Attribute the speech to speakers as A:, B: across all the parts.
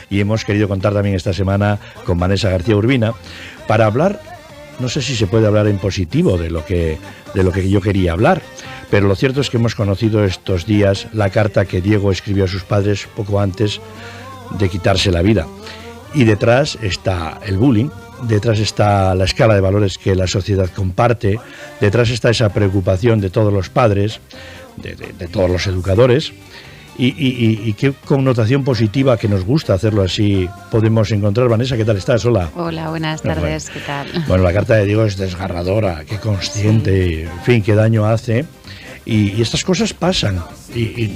A: y hemos querido contar también esta semana con Vanessa García Urbina para hablar, no sé si se puede hablar en positivo de lo que yo quería hablar, pero lo cierto es que hemos conocido estos días la carta que Diego escribió a sus padres poco antes de quitarse la vida. Y detrás está el bullying, detrás está la escala de valores que la sociedad comparte, detrás está esa preocupación de todos los padres, de todos los educadores, y qué connotación positiva, que nos gusta hacerlo así, podemos encontrar. Vanessa, ¿qué tal estás? Hola.
B: Hola, buenas tardes,
A: bueno.
B: ¿Qué tal?
A: Bueno, la carta de Diego es desgarradora, qué consciente, sí. En fin, qué daño hace, y estas cosas pasan, y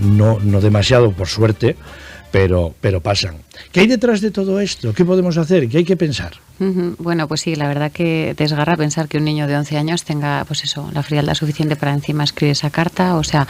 A: no demasiado por suerte, pero pasan. ¿Qué hay detrás de todo esto? ¿Qué podemos hacer? ¿Qué hay que pensar?
B: Bueno, pues sí, la verdad que desgarra pensar que un niño de 11 años tenga, pues eso, la frialdad suficiente para encima escribir esa carta, o sea,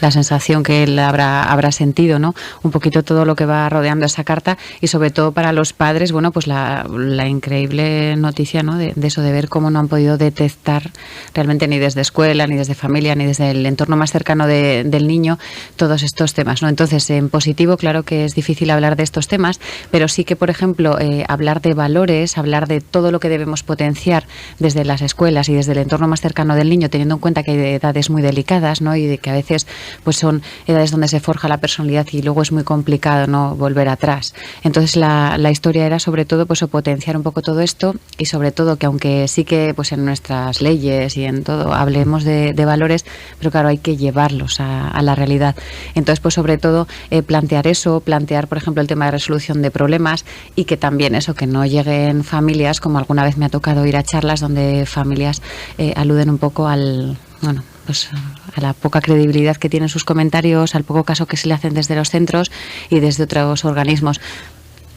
B: la sensación que él habrá sentido, ¿no? Un poquito todo lo que va rodeando esa carta, y sobre todo para los padres, bueno, pues la increíble noticia, ¿no? De eso, de ver cómo no han podido detectar realmente ni desde escuela, ni desde familia, ni desde el entorno más cercano del niño todos estos temas, ¿no? Entonces, en positivo, claro que es difícil hablar de estos temas, pero sí que, por ejemplo, hablar de valores, hablar de todo lo que debemos potenciar desde las escuelas y desde el entorno más cercano del niño, teniendo en cuenta que hay edades muy delicadas, ¿no? Y de que a veces pues son edades donde se forja la personalidad y luego es muy complicado, ¿no?, volver atrás. Entonces la historia era sobre todo pues potenciar un poco todo esto, y sobre todo que aunque sí que pues en nuestras leyes y en todo hablemos de valores, pero claro, hay que llevarlos a la realidad. Entonces pues sobre todo plantear eso, plantear por ejemplo el tema de resolución de problemas, y que también eso, que no lleguen familias, como alguna vez me ha tocado ir a charlas donde familias aluden un poco pues a la poca credibilidad que tienen sus comentarios, al poco caso que se le hacen desde los centros y desde otros organismos.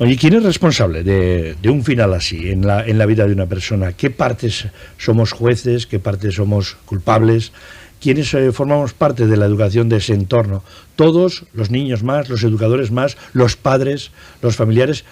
A: Oye, ¿quién es responsable de un final así en la vida de una persona? ¿Qué partes somos jueces? ¿Qué partes somos culpables? ¿Quiénes formamos parte de la educación de ese entorno? Todos, los niños más, los educadores más, los padres, los familiares.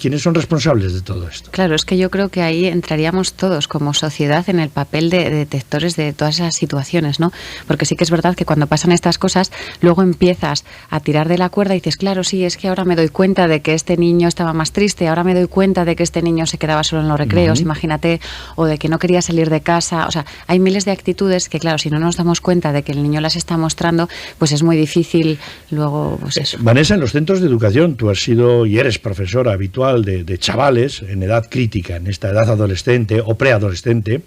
A: ¿Quiénes son responsables de todo esto?
B: Claro, es que yo creo que ahí entraríamos todos como sociedad en el papel de detectores de todas esas situaciones, ¿no? Porque sí que es verdad que cuando pasan estas cosas, luego empiezas a tirar de la cuerda y dices, claro, sí, es que ahora me doy cuenta de que este niño estaba más triste, ahora me doy cuenta de que este niño se quedaba solo en los recreos, imagínate, o de que no quería salir de casa. O sea, hay miles de actitudes que, claro, si no nos damos cuenta de que el niño las está mostrando, pues es muy difícil luego, pues eso.
A: Vanessa, en los centros de educación, tú has sido y eres profesora habitual de chavales en edad crítica, en esta edad adolescente o preadolescente.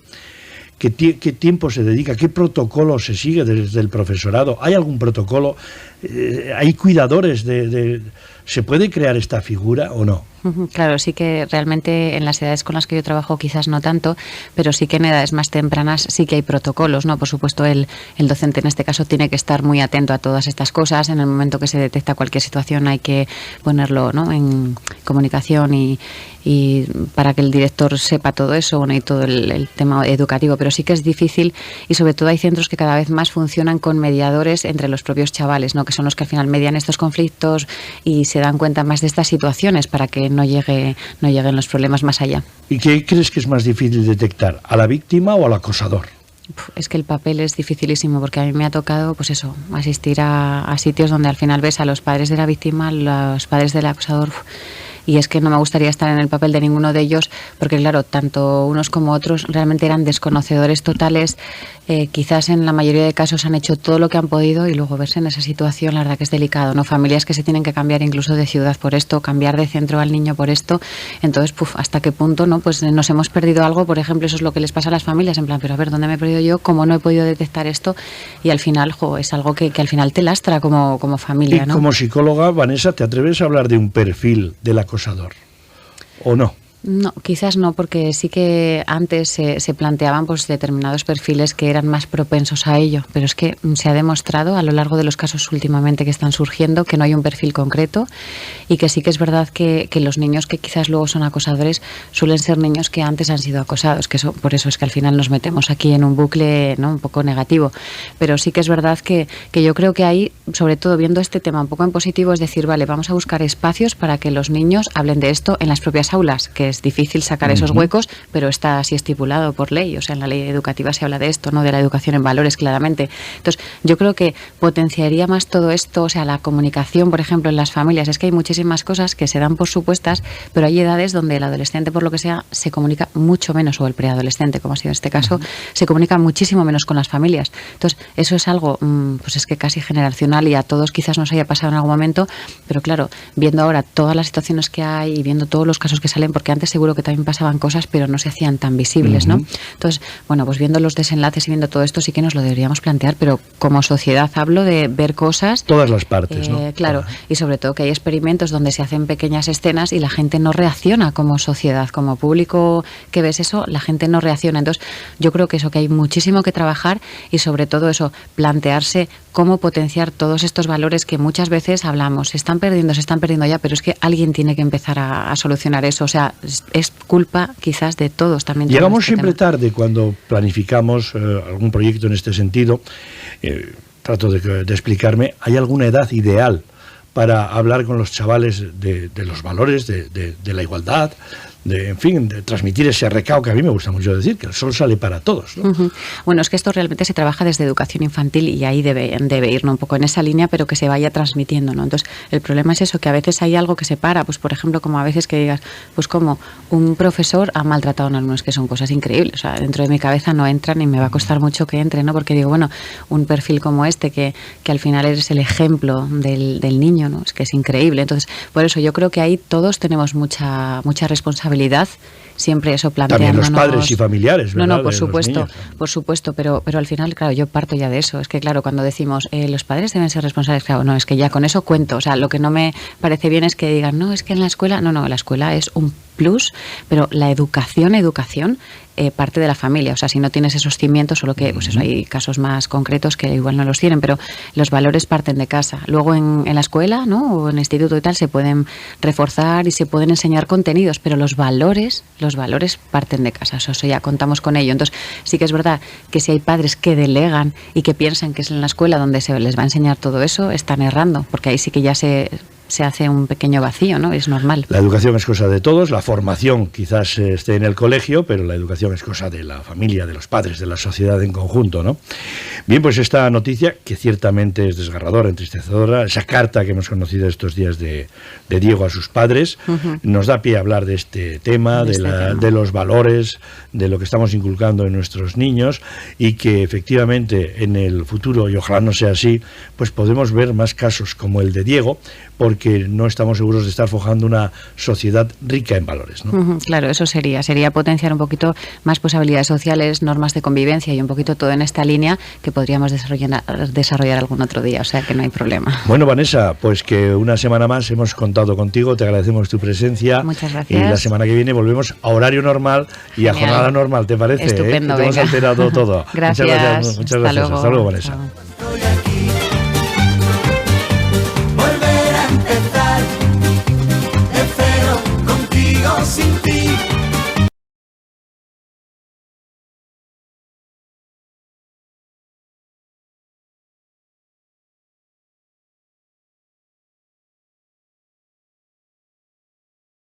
A: ¿Qué tiempo se dedica? ¿Qué protocolo se sigue desde el profesorado? ¿Hay algún protocolo? ¿Hay cuidadores ¿Se puede crear esta figura o no?
B: Claro, sí que realmente en las edades con las que yo trabajo quizás no tanto, pero sí que en edades más tempranas sí que hay protocolos, ¿no? Por supuesto, el docente en este caso tiene que estar muy atento a todas estas cosas. En el momento que se detecta cualquier situación hay que ponerlo, ¿no?, en comunicación y para que el director sepa todo eso, bueno, y todo el tema educativo, pero sí que es difícil, y sobre todo hay centros que cada vez más funcionan con mediadores entre los propios chavales, ¿no?, que son los que al final median estos conflictos y se dan cuenta más de estas situaciones para que no lleguen los problemas más allá.
A: ¿Y qué crees que es más difícil detectar, a la víctima o al acosador?
B: Es que el papel es dificilísimo, porque a mí me ha tocado, pues eso, asistir a sitios donde al final ves a los padres de la víctima, los padres del acosador, y es que no me gustaría estar en el papel de ninguno de ellos, porque claro, tanto unos como otros realmente eran desconocedores totales, quizás en la mayoría de casos han hecho todo lo que han podido, y luego verse en esa situación, la verdad que es delicado, ¿no? Familias que se tienen que cambiar incluso de ciudad por esto, cambiar de centro al niño por esto. Entonces, ¿hasta qué punto, no? Pues nos hemos perdido algo, por ejemplo, eso es lo que les pasa a las familias, en plan, pero a ver, ¿dónde me he perdido yo? ¿Cómo no he podido detectar esto? Y al final, es algo que al final te lastra como familia, ¿no?
A: Y como psicóloga, Vanessa, ¿te atreves a hablar de un perfil del acosador o no?
B: No, quizás no, porque sí que antes se planteaban pues determinados perfiles que eran más propensos a ello, pero es que se ha demostrado a lo largo de los casos últimamente que están surgiendo que no hay un perfil concreto, y que sí que es verdad que los niños que quizás luego son acosadores suelen ser niños que antes han sido acosados, que por eso es que al final nos metemos aquí en un bucle, ¿no?, un poco negativo. Pero sí que es verdad que yo creo que ahí, sobre todo viendo este tema un poco en positivo, es decir, vale, vamos a buscar espacios para que los niños hablen de esto en las propias aulas, que que es difícil sacar esos huecos, pero está así estipulado por ley, o sea, en la ley educativa se habla de esto, ¿no? De la educación en valores, claramente. Entonces, yo creo que potenciaría más todo esto, o sea, la comunicación, por ejemplo, en las familias. Es que hay muchísimas cosas que se dan por supuestas, pero hay edades donde el adolescente, por lo que sea, se comunica mucho menos, o el preadolescente, como ha sido en este caso, se comunica muchísimo menos con las familias. Entonces, eso es algo, pues es que casi generacional, y a todos quizás nos haya pasado en algún momento, pero claro, viendo ahora todas las situaciones que hay y viendo todos los casos que salen, porque antes seguro que también pasaban cosas, pero no se hacían tan visibles, ¿no? Entonces, bueno, pues viendo los desenlaces y viendo todo esto, sí que nos lo deberíamos plantear, pero como sociedad hablo de ver cosas.
A: Todas las partes, ¿no?
B: Claro, y sobre todo que hay experimentos donde se hacen pequeñas escenas y la gente no reacciona como sociedad, como público que ves eso, la gente no reacciona. Entonces, yo creo que eso, que hay muchísimo que trabajar, y sobre todo eso, plantearse cómo potenciar todos estos valores que muchas veces hablamos, se están perdiendo ya, pero es que alguien tiene que empezar a solucionar eso. O sea, es culpa quizás de todos también.
A: Llegamos siempre tarde cuando planificamos algún proyecto en este sentido. Trato de explicarme. ¿Hay alguna edad ideal para hablar con los chavales de los valores, de la igualdad, en fin, de transmitir ese recao que a mí me gusta mucho decir, que el sol sale para todos, ¿no?
B: Bueno, es que esto realmente se trabaja desde educación infantil, y ahí debe ir, ¿no? Un poco en esa línea, pero que se vaya transmitiendo, ¿no? Entonces, el problema es eso, que a veces hay algo que separa, pues por ejemplo, como a veces que digas, pues como un profesor ha maltratado a un alumno, es que son cosas increíbles, o sea, dentro de mi cabeza no entran y me va a costar mucho que entre, ¿no? Porque digo, bueno, un perfil como este, que al final eres el ejemplo del niño, ¿no? Es que es increíble. Entonces, por eso yo creo que ahí todos tenemos mucha responsabilidad, siempre eso planteándonos.
A: También los padres y familiares, ¿verdad?
B: No, por supuesto, pero al final, claro, yo parto ya de eso. Es que, claro, cuando decimos los padres deben ser responsables, claro, no, es que ya con eso cuento. O sea, lo que no me parece bien es que digan, no, es que en la escuela, no, la escuela es un plus, pero la educación parte de la familia. O sea, si no tienes esos cimientos, solo que pues eso, hay casos más concretos que igual no los tienen, pero los valores parten de casa. Luego en la escuela, ¿no? O en el instituto y tal, se pueden reforzar y se pueden enseñar contenidos, pero los valores parten de casa. Eso ya contamos con ello. Entonces, sí que es verdad que si hay padres que delegan y que piensan que es en la escuela donde se les va a enseñar todo eso, están errando, porque ahí sí que ya se hace un pequeño vacío, ¿no? Es normal.
A: La educación es cosa de todos, la formación quizás esté en el colegio, pero la educación es cosa de la familia, de los padres, de la sociedad en conjunto, ¿no? Bien, pues esta noticia, que ciertamente es desgarradora, entristecedora, esa carta que hemos conocido estos días de Diego a sus padres, nos da pie a hablar de este tema, de los valores, de lo que estamos inculcando en nuestros niños, y que efectivamente en el futuro, y ojalá no sea así, pues podemos ver más casos como el de Diego, porque no estamos seguros de estar forjando una sociedad rica en valores, ¿no?
B: Claro, eso sería potenciar un poquito más pues habilidades sociales, normas de convivencia y un poquito todo en esta línea que podríamos desarrollar algún otro día, o sea que no hay problema.
A: Bueno, Vanessa, pues que una semana más hemos contado contigo, te agradecemos tu presencia.
B: Muchas gracias.
A: Y la semana que viene volvemos a horario normal y a jornada normal, ¿te parece?
B: Estupendo,
A: Que te hemos alterado todo.
B: Gracias.
A: Muchas gracias. Hasta luego, Vanessa.
B: Chao.